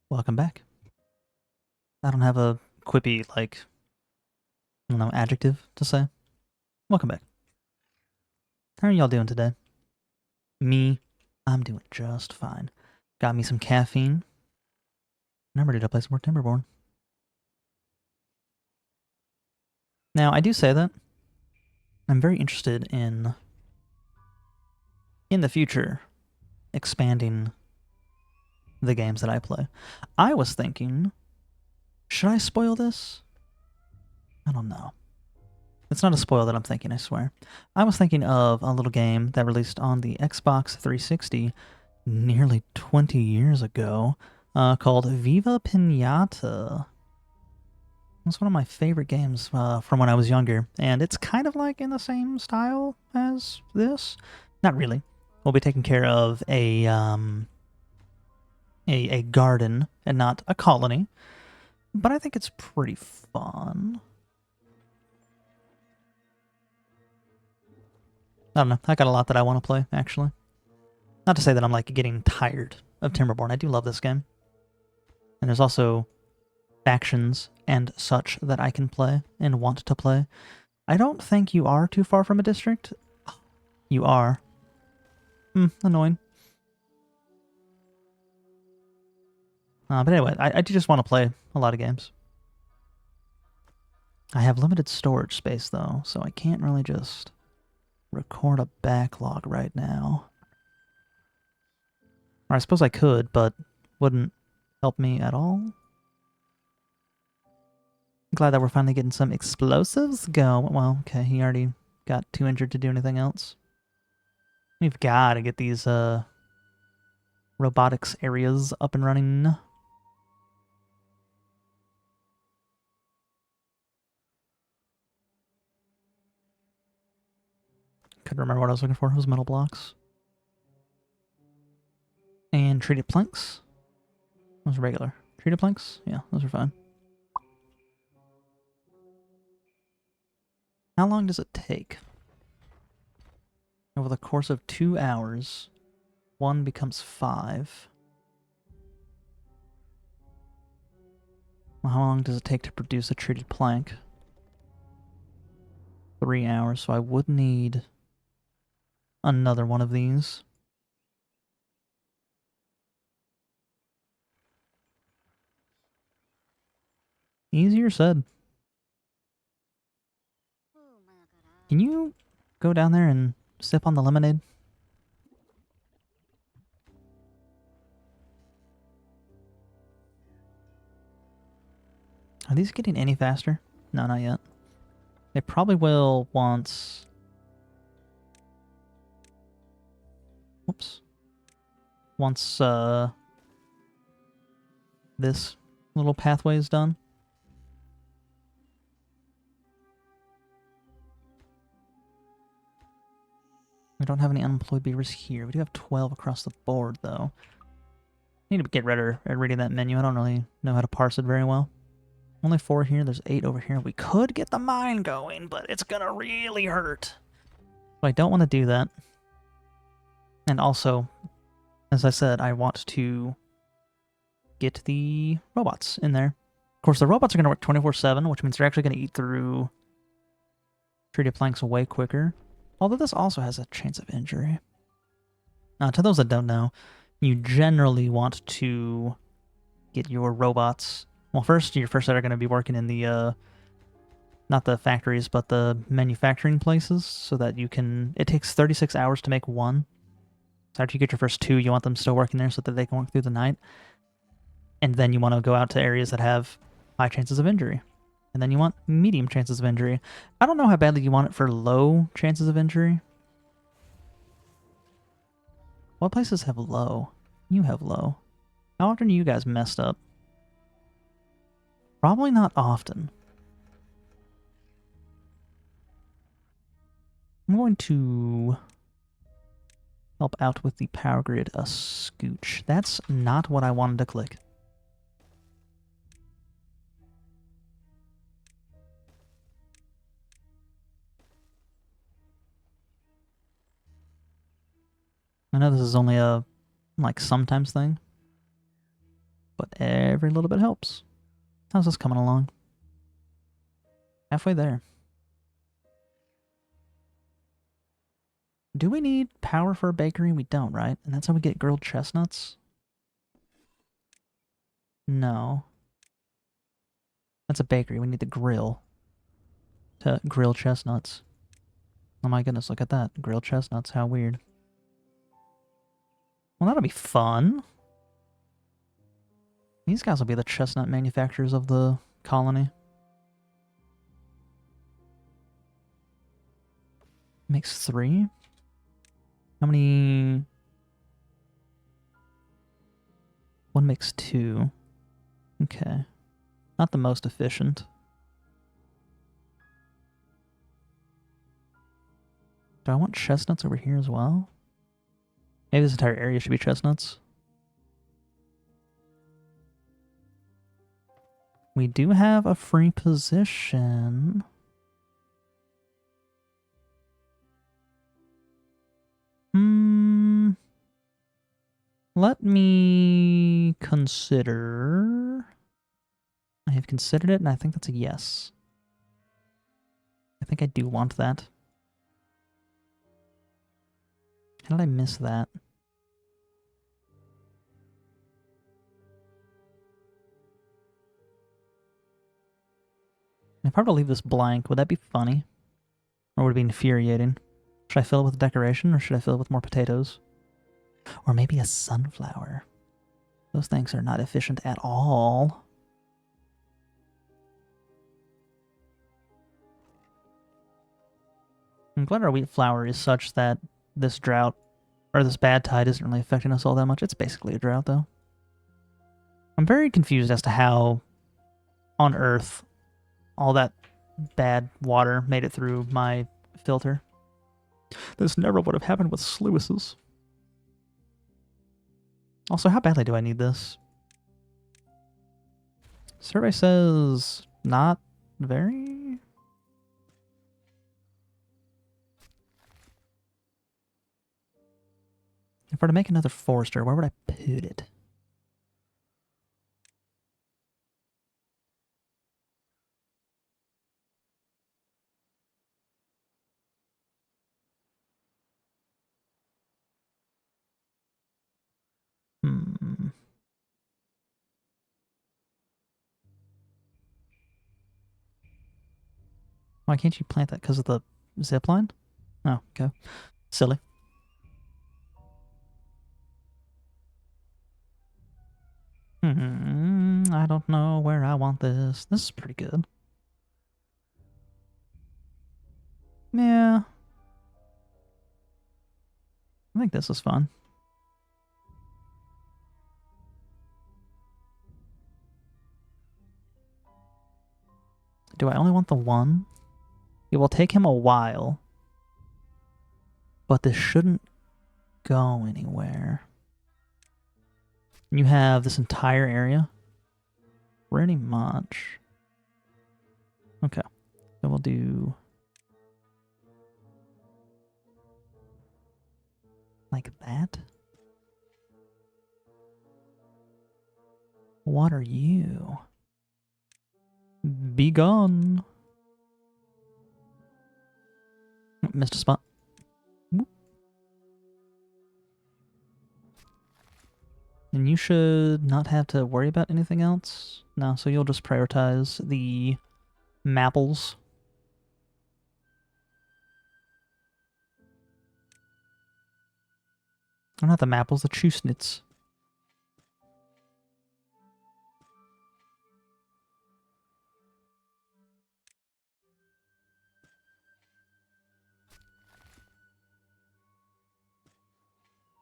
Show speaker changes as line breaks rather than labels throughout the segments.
Welcome back. I don't have a quippy, I don't know, adjective to say. Welcome back. How are y'all doing today? Me, I'm doing just fine. Got me some caffeine, and I'm ready to play some more Timberborn. Now, I do say that I'm very interested in the future, expanding the games that I play. I was thinking, should I spoil this? I don't know. It's not a spoil that I'm thinking, I swear. I was thinking of a little game that released on the Xbox 360 nearly 20 years ago, called Viva Pinata. It's one of my favorite games from when I was younger, and it's kind of like in the same style as this. Not really. We'll be taking care of a garden and not a colony, but I think it's pretty fun. I don't know. I got a lot that I want to play, actually. Not to say that I'm like getting tired of Timberborn. I do love this game. And there's also factions and such that I can play and want to play. I don't think you are too far from a district. You are. Annoying. But anyway, I do just want to play a lot of games. I have limited storage space, though, so I can't really just record a backlog right now. Or I suppose I could, but wouldn't help me at all. I'm glad that we're finally getting some explosives going. Well, okay, he already got too injured to do anything else. We've got to get these robotics areas up and running. Couldn't remember what I was looking for. It was metal blocks. And treated planks. Those are regular. Treated planks? Yeah, those are fine. How long does it take? Over the course of 2 hours, 1 becomes 5. Well, how long does it take to produce a treated plank? 3 hours, so I would need another one of these. Easier said. Can you go down there and sip on the lemonade? Are these getting any faster? No, not yet. They probably will once... Whoops. Once, this little pathway is done. We don't have any unemployed beavers here. We do have 12 across the board, though. Need to get better at reading that menu. I don't really know how to parse it very well. Only 4 here. There's 8 over here. We could get the mine going, but it's gonna really hurt. So I don't want to do that. And also, as I said, I want to get the robots in there. Of course, the robots are going to work 24/7, which means they're actually going to eat through treated planks way quicker. Although this also has a chance of injury. To those that don't know, you generally want to get your robots... Well, your first set are going to be working in the, not the factories, but the manufacturing places, so that you can... It takes 36 hours to make one. So after you get your first 2, you want them still working there so that they can work through the night. And then you want to go out to areas that have high chances of injury. And then you want medium chances of injury. I don't know how badly you want it for low chances of injury. What places have low? You have low. How often are you guys messed up? Probably not often. I'm going to help out with the power grid a scooch. That's not what I wanted to click. I know this is only a, sometimes thing. but every little bit helps. How's this coming along? Halfway there. Do we need power for a bakery? We don't, right? And that's how we get grilled chestnuts? No. That's a bakery. We need the grill to grill chestnuts. Oh my goodness, look at that. Grilled chestnuts. How weird. Well, that'll be fun. These guys will be the chestnut manufacturers of the colony. Makes 3? How many? 1 makes 2. Okay. Not the most efficient. Do I want chestnuts over here as well? Maybe this entire area should be chestnuts. We do have a free position. Let me consider. I have considered it, and I think that's a yes. I think I do want that. How did I miss that? I'd probably leave this blank. Would that be funny? Or would it be infuriating? Should I fill it with decoration, or should I fill it with more potatoes? Or maybe a sunflower. Those things are not efficient at all. I'm glad our wheat flour is such that this drought, or this bad tide, isn't really affecting us all that much. It's basically a drought, though. I'm very confused as to how, on Earth, all that bad water made it through my filter. This never would have happened with sluices. Also, how badly do I need this? Survey says not very. If I were to make another forester, where would I put it? Why can't you plant that? Because of the zip line? Oh, okay. Silly. I don't know where I want this. This is pretty good. Yeah. I think this is fun. Do I only want the one? It will take him a while. But this shouldn't go anywhere. You have this entire area? Pretty much. Okay. So we'll do... like that? What are you? Be gone. Missed a spot. Whoop. And you should not have to worry about anything else. No, so you'll just prioritize the mapples. Or not the mapples, the chusnits.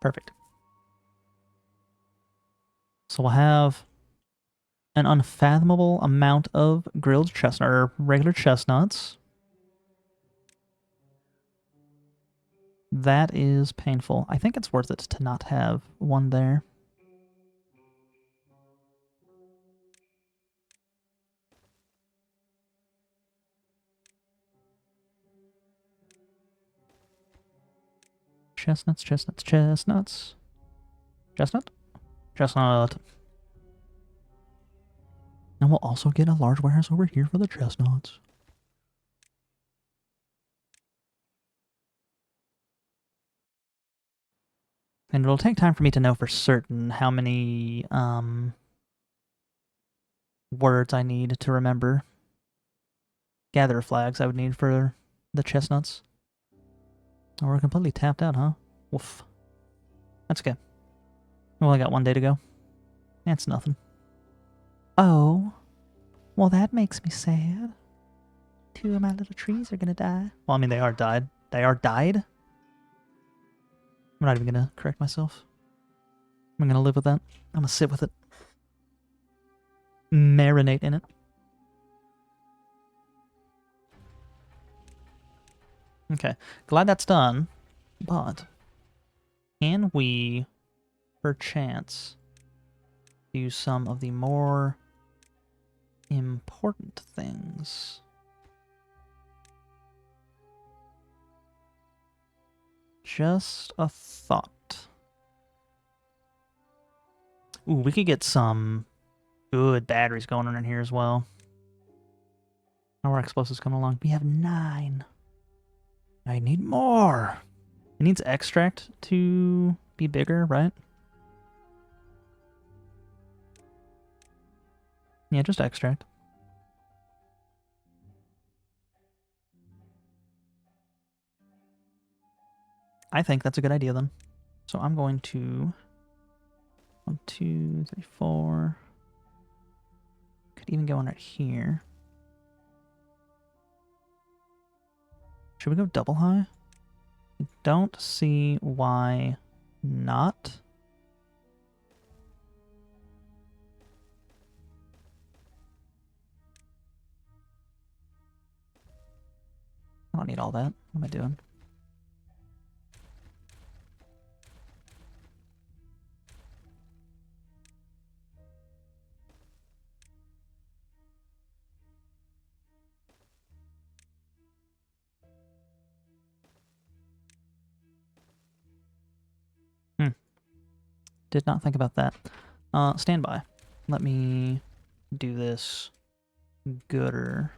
Perfect. So we'll have an unfathomable amount of grilled chestnut, or regular chestnuts. That is painful. I think it's worth it to not have one there. Chestnuts, chestnuts, chestnuts. Chestnut? Chestnut. And we'll also get a large warehouse over here for the chestnuts. And it'll take time for me to know for certain how many words I need to remember. Gather flags I would need for the chestnuts. Oh, we're completely tapped out, huh? Woof. That's okay. We only got 1 day to go. That's nothing. Oh. Well, that makes me sad. 2 of my little trees are gonna die. Well, I mean, they are died. They are died? I'm not even gonna correct myself. I'm gonna live with that. I'm gonna sit with it. Marinate in it. Okay. Glad that's done. But can we, perchance, do some of the more important things? Just a thought. Ooh, we could get some good batteries going on in here as well. How are explosives coming along? We have 9. I need more. It needs extract to be bigger, right? Yeah, just extract. I think that's a good idea then. So I'm going to 1, 2, 3, 4. Could even go on right here. Should we go double high? I don't see why not. I don't need all that. What am I doing? Did not think about that. Stand by. Let me do this gooder.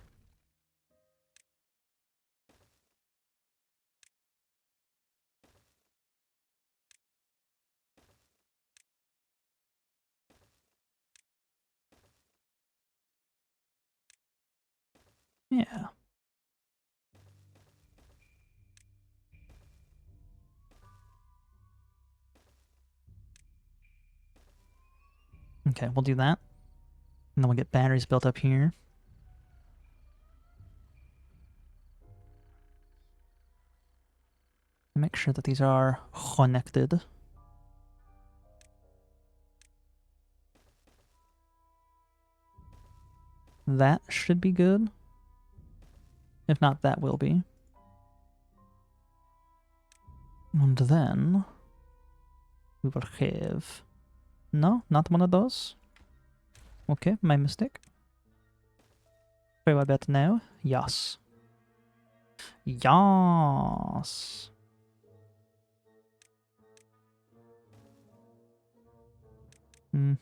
Yeah. Okay, we'll do that. And then we'll get batteries built up here. Make sure that these are connected. That should be good. If not, that will be. And then we will have... No, not one of those. Okay, my mistake. Very bad now. Yes. Yes. I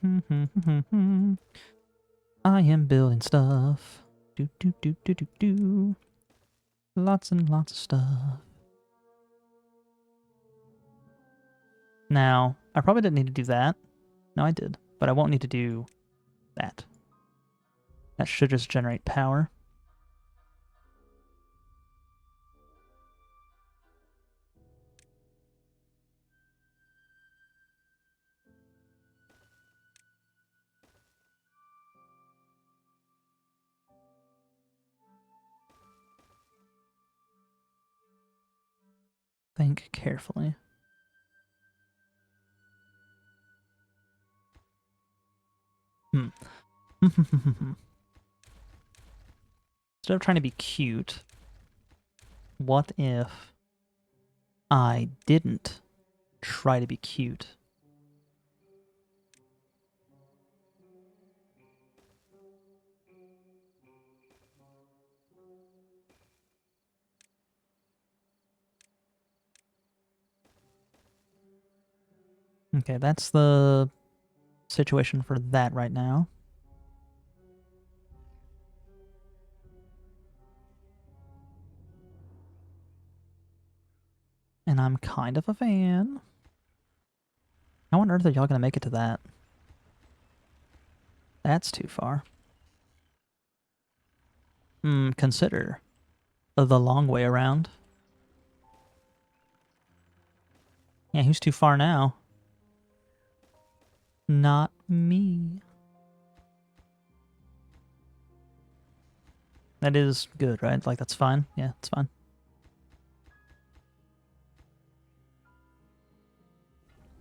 am building stuff. Do do do do do do. Lots and lots of stuff. Now, I probably didn't need to do that. No, I did. But I won't need to do that. That should just generate power. Think carefully. Instead of trying to be cute, what if I didn't try to be cute? Okay, that's the situation for that right now. And I'm kind of a fan. How on earth are y'all gonna make it to that? That's too far. Consider the long way around. Yeah, who's too far now? Not me. That is good, right? Like, that's fine? Yeah, it's fine.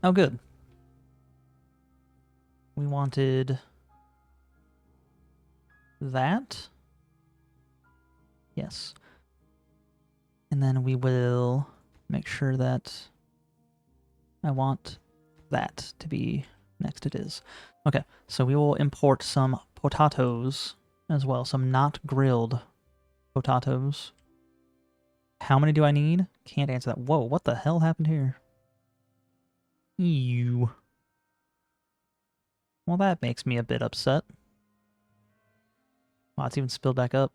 Oh, good. We wanted that. Yes. And then we will make sure that I want that to be next. It is. Okay, so we will import some potatoes as well. Some not grilled potatoes. How many do I need? Can't answer that. Whoa, what the hell happened here? Ew. Well, that makes me a bit upset. Wow, it's even spilled back up.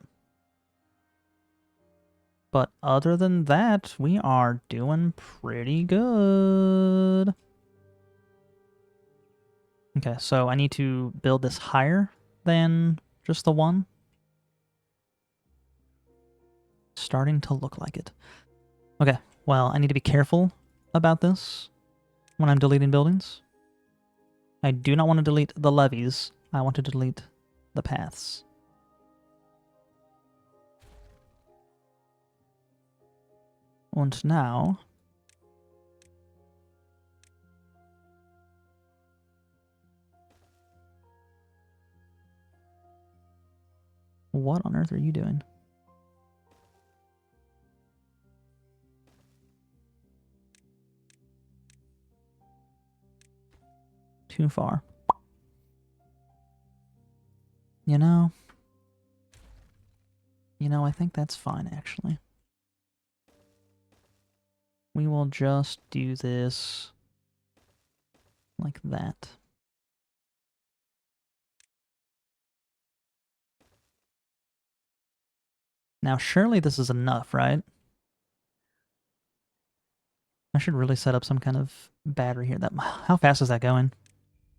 But other than that, we are doing pretty good. Okay, so I need to build this higher than just the one. Starting to look like it. Okay, well, I need to be careful about this when I'm deleting buildings. I do not want to delete the levees. I want to delete the paths. And now... what on earth are you doing? Too far. You know, I think that's fine, actually. We will just do this like that. Now, surely this is enough, right? I should really set up some kind of battery here. How fast is that going?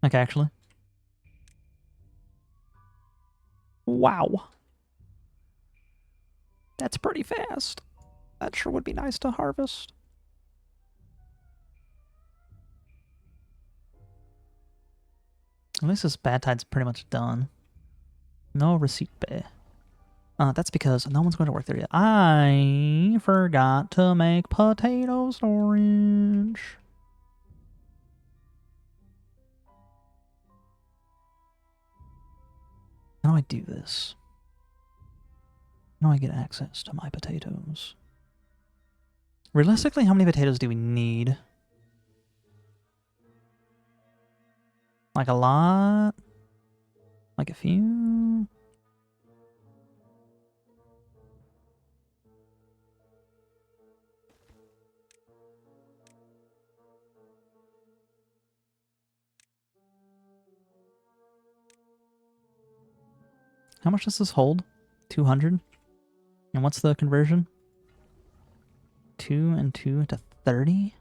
Like, actually? Wow. That's pretty fast. That sure would be nice to harvest. At least this bad tide's pretty much done. No receipt bay. That's because no one's going to work there yet. I forgot to make potato storage. How do I do this? How do I get access to my potatoes? Realistically, how many potatoes do we need? Like a lot? Like a few? How much does this hold? 200? And what's the conversion? 2 and 2 to 30?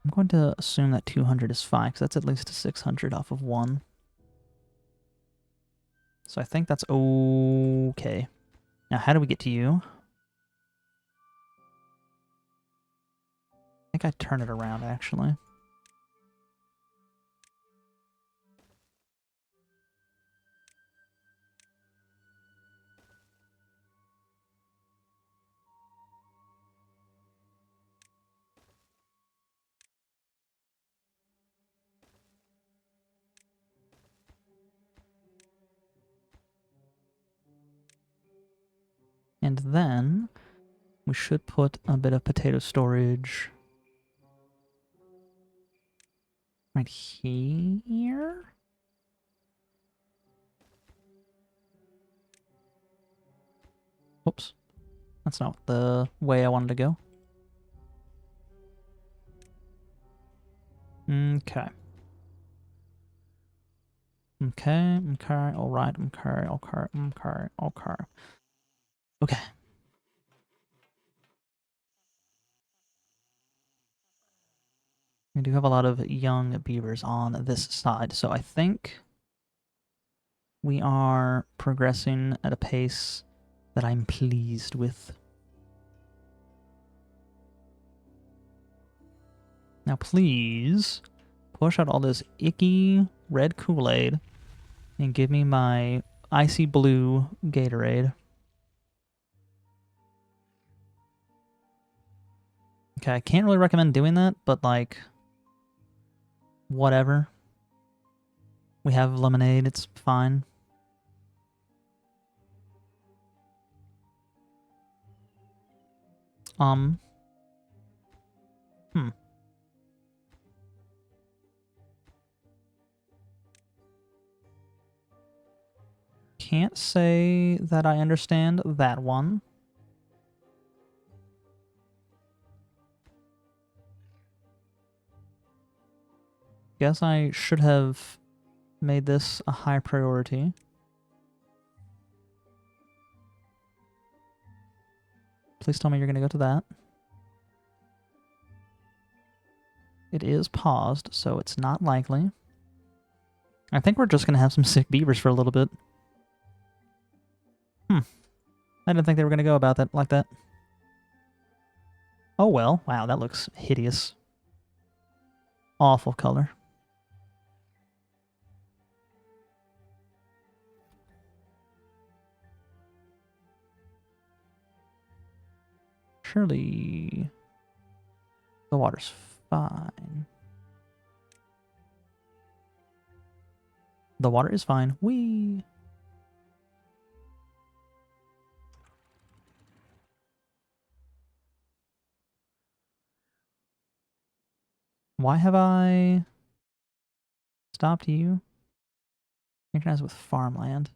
I'm going to assume that 200 is fine, because that's at least a 600 off of 1. So I think that's okay. Now, how do we get to you? I think I turn it around, actually. And then we should put a bit of potato storage right here. Oops. That's not the way I wanted to go. Okay. Okay, alright, okay. We do have a lot of young beavers on this side, so I think we are progressing at a pace that I'm pleased with. Now please push out all this icky red Kool-Aid and give me my icy blue Gatorade. Okay, I can't really recommend doing that, but like, whatever. We have lemonade, it's fine. Hmm. Can't say that I understand that one. Guess I should have made this a high priority. Please tell me you're going to go to that. It is paused, so it's not likely. I think we're just going to have some sick beavers for a little bit. I didn't think they were going to go about that like that. Oh well. Wow, that looks hideous. Awful color. Surely the water's fine. The water is fine. Whee! Why have I stopped you? Synchronize with farmland.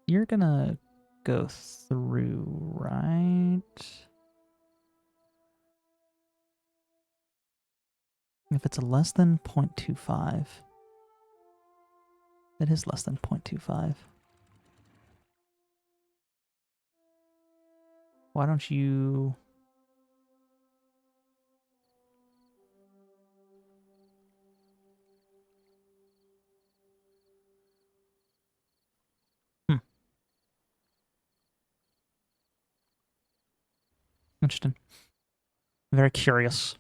You're gonna go through, right? If it's less than 0.25. It is less than 0.25. Why don't you... Interesting. Very curious.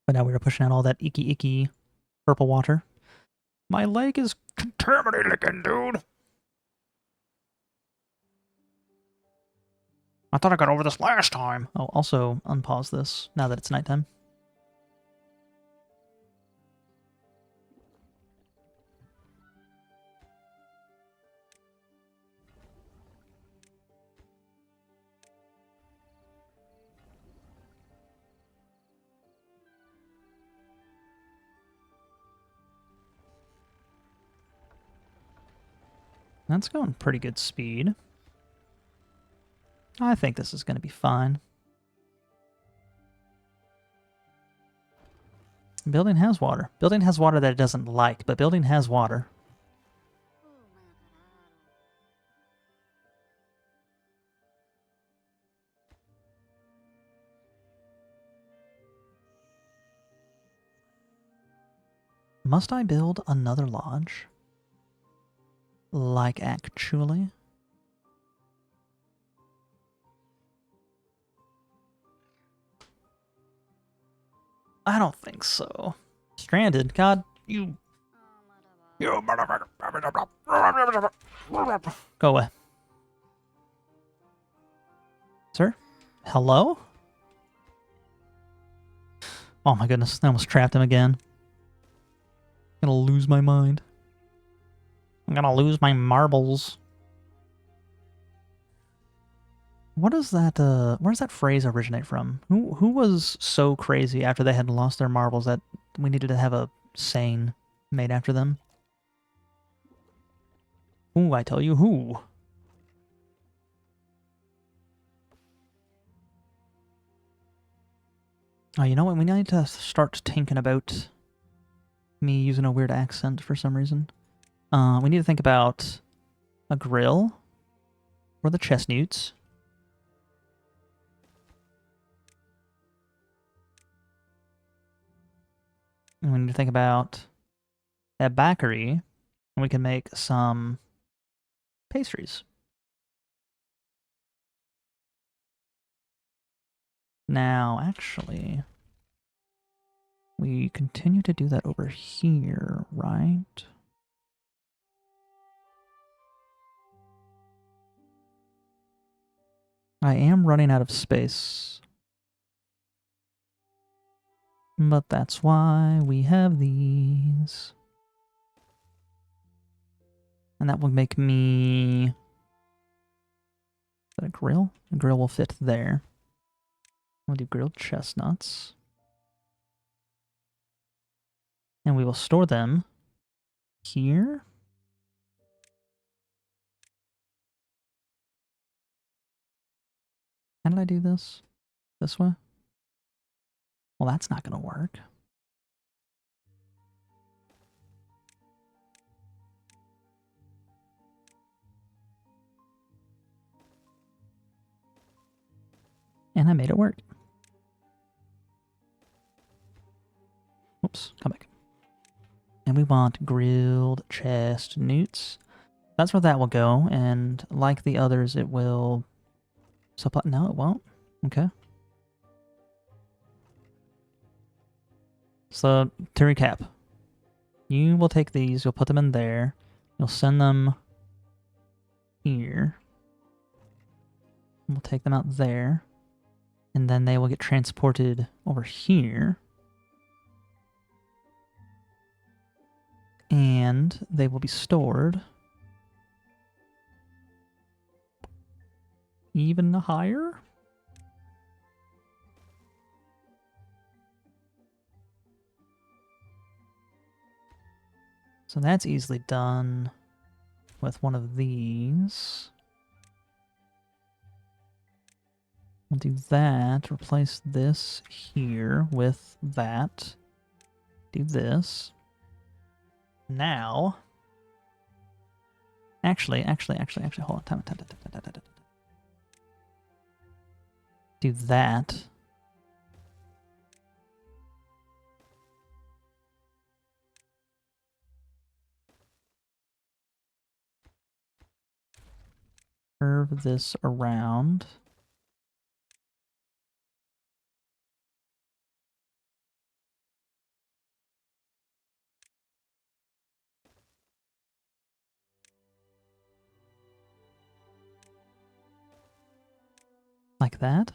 But now we are pushing out all that icky purple water. My lake is contaminated again, dude! I thought I got over this last time. Oh, also unpause this now that it's nighttime. That's going pretty good speed. I think this is going to be fine. Building has water. Building has water that it doesn't like, but building has water. Must I build another lodge? Like, actually? I don't think so. Stranded? God, you... You motherfucker. Go away. Sir? Hello? Oh my goodness, I almost trapped him again. I'm gonna lose my mind. I'm gonna lose my marbles. What is that, where does that phrase originate from? Who was so crazy after they had lost their marbles that we needed to have a saying made after them? Ooh, I tell you who. Oh, you know what? We need to start thinking about me using a weird accent for some reason. We need to think about a grill. for the chestnuts. And we need to think about that bakery, and we can make some pastries. Now, actually, we continue to do that over here, right? I am running out of space. But that's why we have these. And that will make me... Is that a grill? A grill will fit there. We'll do grilled chestnuts. And we will store them here. How did I do this? This way? Well, that's not going to work. And I made it work. Oops, come back. And we want grilled chestnuts. That's where that will go, and like the others, it will supply... No, it won't. Okay. So, to recap, you will take these, you'll put them in there, you'll send them here. We'll take them out there, and then they will get transported over here. And they will be stored even higher. So that's easily done with one of these. We'll do that, replace this here with that. Do this. Now, actually, hold on, time. Do that. Curve this around. Like that.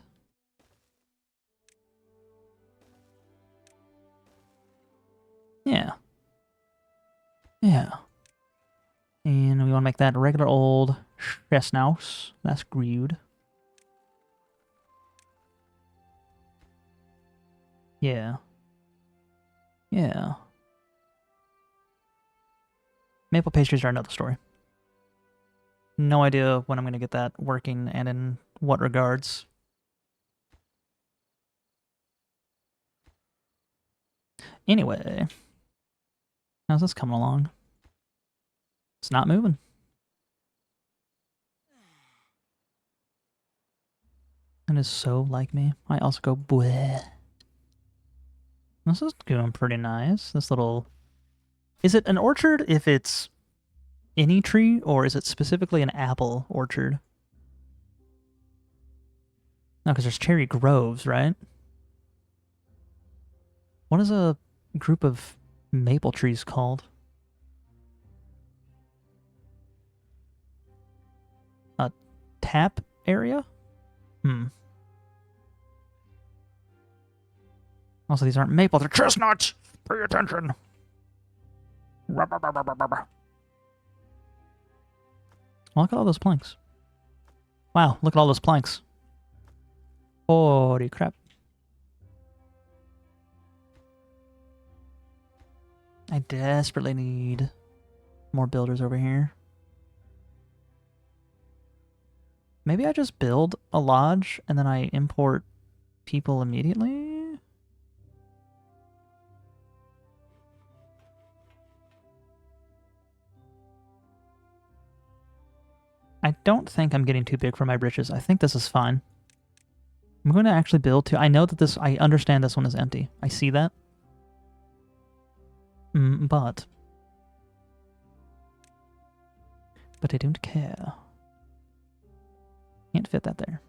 Yeah. Yeah. And we want to make that a regular old chestnut. That's grewed. Yeah. Yeah. Maple pastries are another story. No idea when I'm going to get that working and in what regards. Anyway. How's this coming along? It's not moving. That is so like me. I also go bleh. This is going pretty nice. This little... Is it an orchard if it's any tree, or is it specifically an apple orchard? No, because there's cherry groves, right? What is a group of maple trees called? A tap area? Also, these aren't maple, they're chestnuts! Pay attention! Well, look at all those planks. Wow, look at all those planks. Holy crap. I desperately need more builders over here. Maybe I just build a lodge and then I import people immediately? I don't think I'm getting too big for my britches. I think this is fine. I'm going to actually build two. I know that this... I understand this one is empty. I see that. But I don't care. Can't fit that there.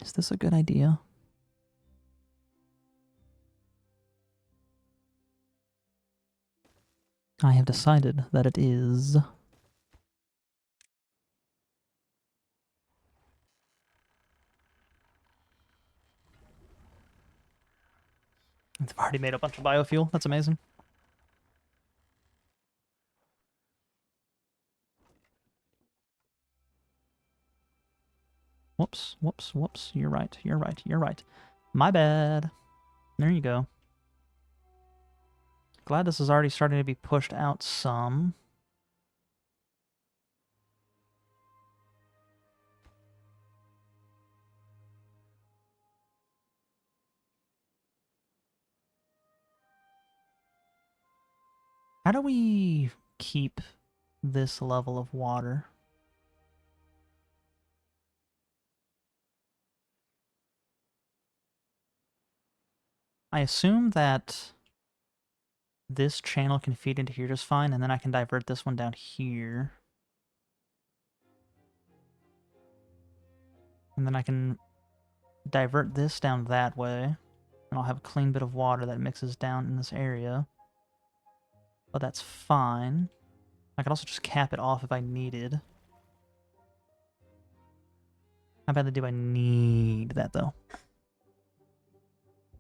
Is this a good idea? I have decided that it is. I've already made a bunch of biofuel. That's amazing. Whoops, whoops, whoops. You're right, you're right, you're right. My bad. There you go. Glad this is already starting to be pushed out some. How do we keep this level of water? I assume that this channel can feed into here just fine, and then I can divert this one down here. And then I can divert this down that way, and I'll have a clean bit of water that mixes down in this area. But that's fine. I could also just cap it off if I needed. How badly do I need that, though?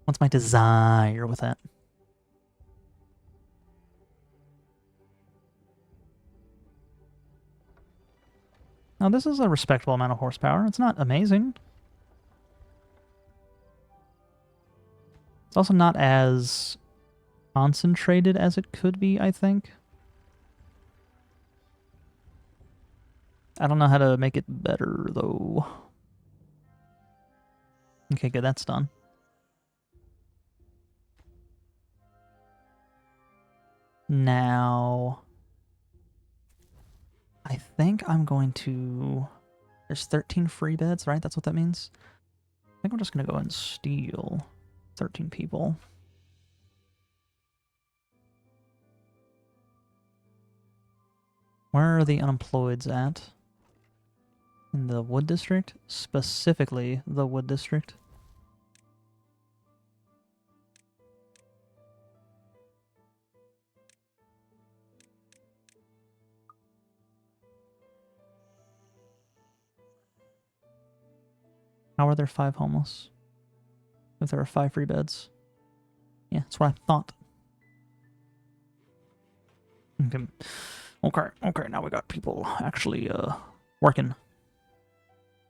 What's my desire with that? Now, this is a respectable amount of horsepower. It's not amazing. It's also not as concentrated as it could be, I think. I don't know how to make it better, though. Okay, good, that's done. Now, I think I'm going to... There's 13 free beds, right? That's what that means? I think I'm just going to go and steal 13 people. Where are the unemployeds at? In the wood district? Specifically, the wood district. How are there 5 homeless? If there are 5 free beds. Yeah, that's what I thought. Okay, now we got people actually working.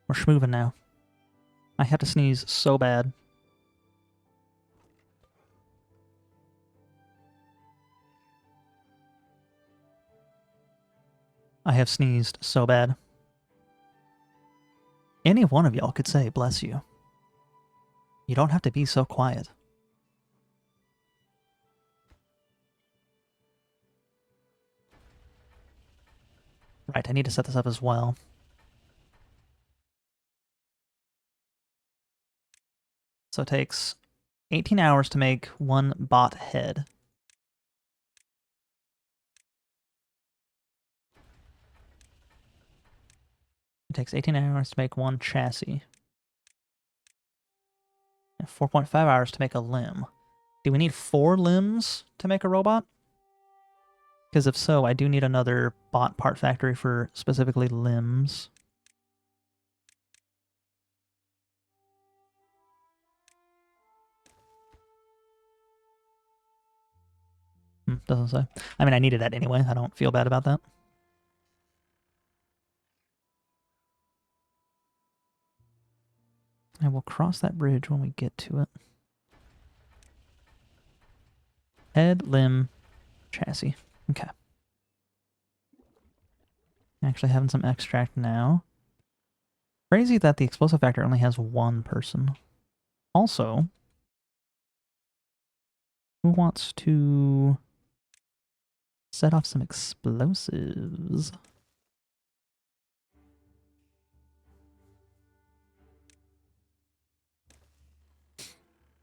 We're schmoving now. I had to sneeze so bad. I have sneezed so bad. Any one of y'all could say, bless you. You don't have to be so quiet. Right, I need to set this up as well. So it takes 18 hours to make 1 bot head. It takes 18 hours to make 1 chassis. And 4.5 hours to make a limb. Do we need 4 limbs to make a robot? Because if so, I do need another bot part factory for specifically limbs. Doesn't say. I mean, I needed that anyway. I don't feel bad about that. And we'll cross that bridge when we get to it. Head, limb, chassis. Okay. Actually having some extract now. Crazy that the explosive factor only has one person. Also, who wants to set off some explosives?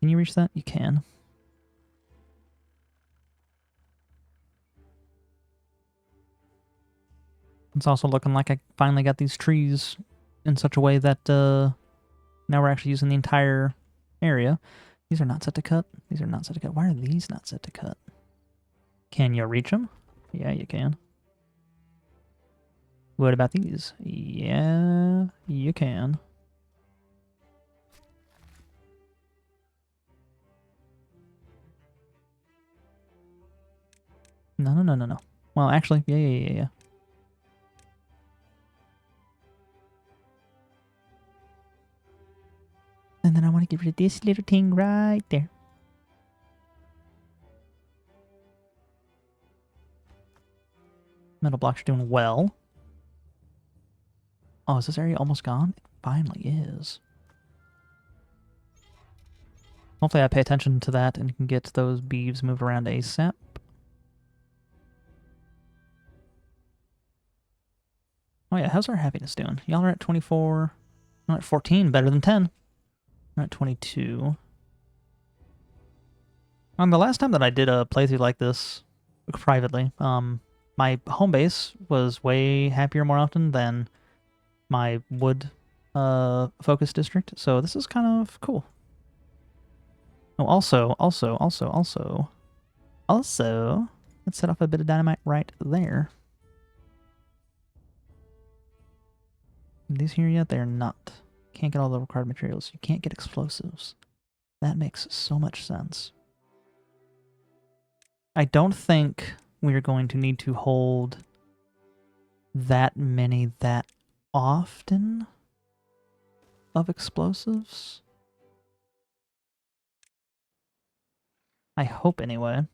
Can you reach that? You can. It's also looking like I finally got these trees in such a way that now we're actually using the entire area. These are not set to cut. These are not set to cut. Why are these not set to cut? Can you reach them? Yeah, you can. What about these? Yeah, you can. No, no, no, no, no. Well, actually, yeah. And then I want to get rid of this little thing right there. Metal blocks are doing well. Oh, is this area almost gone? It finally is. Hopefully I pay attention to that and can get those beeves moved around ASAP. Oh yeah, how's our happiness doing? Y'all are at 24. I'm at 14, better than 10. I'm at 22. The last time that I did a playthrough like this, privately, my home base was way happier more often than my wood focus district, so this is kind of cool. Oh, also, let's set off a bit of dynamite right there. Are these here yet? They're not. Can't get all the required materials. You can't get explosives. That makes so much sense. I don't think we're going to need to hold that many that often of explosives. I hope anyway.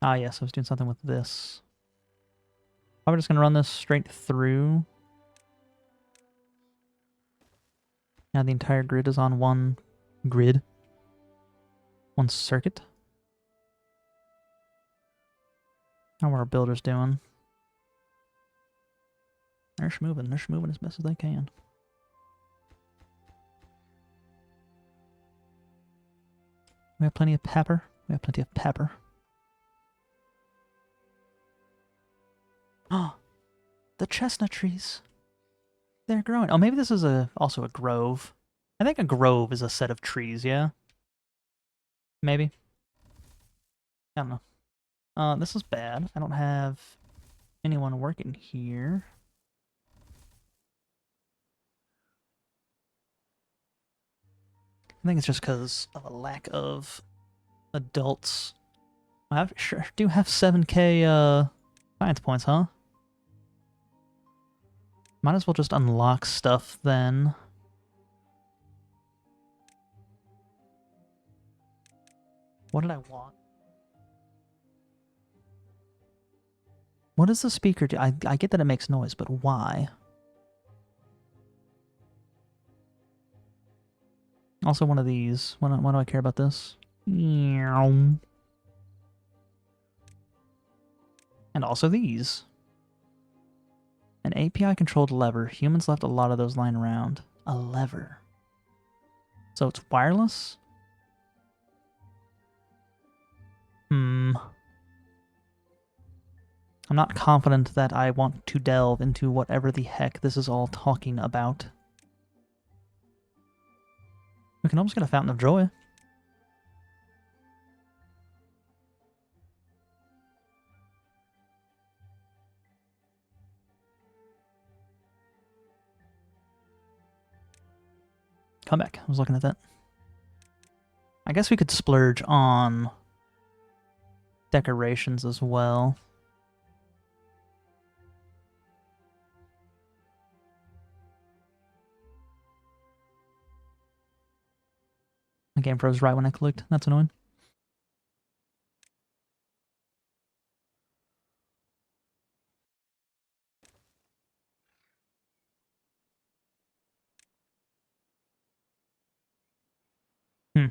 Ah yes, I was doing something with this. Probably just gonna run this straight through. Now the entire grid is on one grid. One circuit. How are our builders doing? They're schmoving as best as they can. We have plenty of pepper. Oh, the chestnut trees. They're growing. Oh, maybe this is also a grove. I think a grove is a set of trees, yeah? Maybe. I don't know. This is bad. I don't have anyone working here. I think it's just because of a lack of adults. I sure do have 7k science points, huh? Might as well just unlock stuff then. What did I want? What does the speaker do? I get that it makes noise, but why? Also one of these. Why do I care about this? And also these. An API-controlled lever. Humans left a lot of those lying around. A lever. So it's wireless? I'm not confident that I want to delve into whatever the heck this is all talking about. We can almost get a Fountain of Joy. Come back. I was looking at that. I guess we could splurge on decorations as well. game froze right when I clicked. That's annoying. Hmm.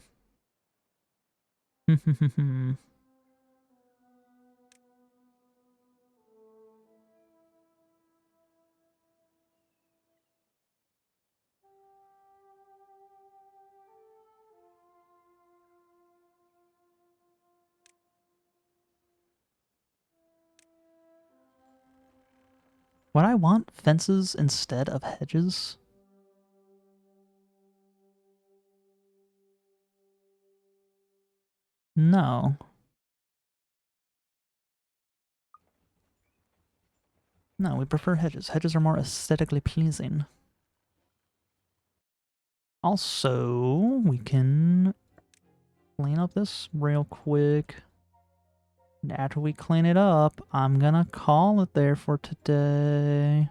Would I want fences instead of hedges? No. No, we prefer hedges. Hedges are more aesthetically pleasing. Also, we can clean up this real quick. And after we clean it up, I'm gonna call it there for today.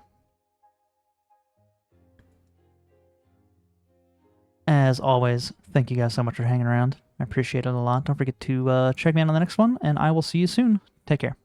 As always, thank you guys so much for hanging around. I appreciate it a lot. Don't forget to check me out on the next one, and I will see you soon. Take care.